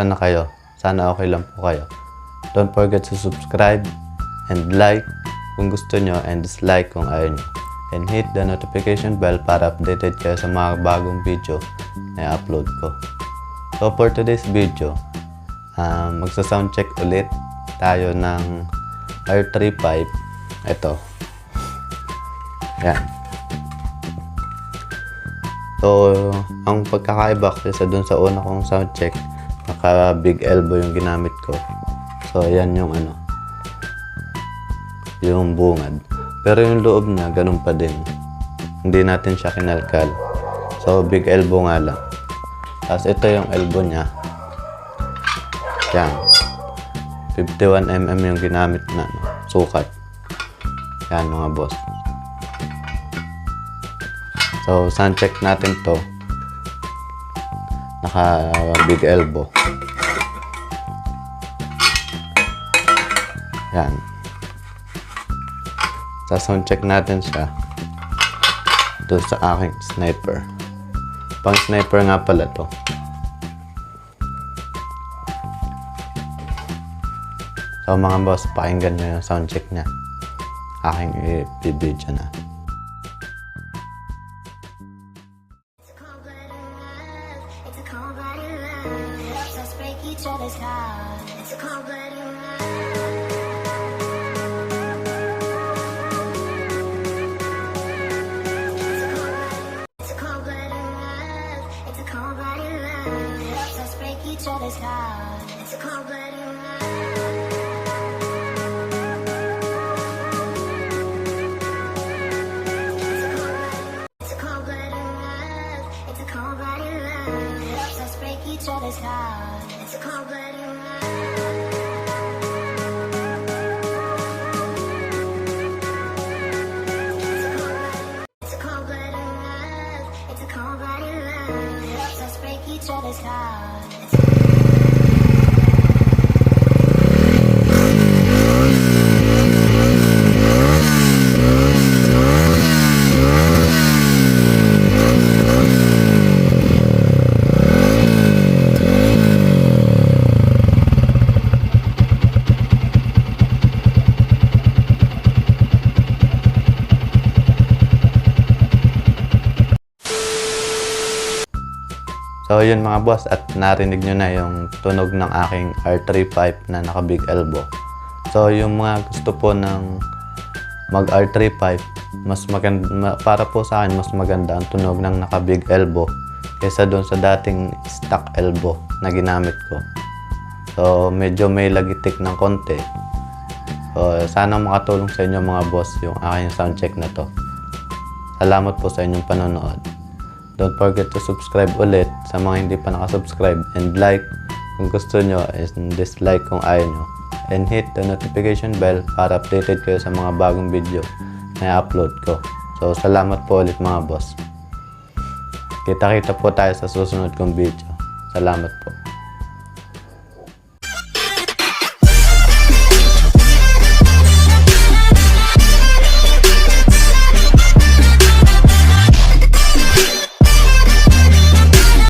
Kumusta na kayo? Sana okay lang po kayo. Don't forget to subscribe and like kung gusto nyo and dislike kung ayaw nyo. And hit the notification bell para updated kayo sa mga bagong video na i-upload ko. So for today's video, magsa-sound check ulit tayo ng R3 pipe. Ito. Yan. So, ang pagkakaiba kasi dun sa una kong sound check, naka big elbow yung ginamit ko. So, ayan yung yung bungad. Pero yung loob niya, ganun pa din. Hindi natin siya kinalkal. So, big elbow nga lang. Tapos, ito yung elbow niya. Yan. 51mm yung ginamit na sukat. Yan, mga boss. So, sound check natin to. Naka big elbow. Yan. Sa sound check natin siya doon sa aking sniper. Pang sniper nga pala to. So mga boss, pakinggan nyo yung sound check niya. Aking i-video na. So yun mga boss, at narinig nyo na yung tunog ng aking R3 pipe na naka big elbow. So yung mga gusto po ng mag R3 pipe, mas maganda, para po sa akin mas maganda ang tunog ng naka big elbow kaysa doon sa dating stock elbow na ginamit ko. So medyo may lagitik ng konti. So sana makatulong sa inyo mga boss yung aking sound check na to. Salamat po sa inyong panonood. Don't forget to subscribe ulit sa mga hindi pa nakasubscribe, and like kung gusto nyo and dislike kung ayaw nyo. And hit the notification bell para updated kayo sa mga bagong video na i-upload ko. So salamat po ulit mga boss. Kita-kita po tayo sa susunod kong video. Salamat po.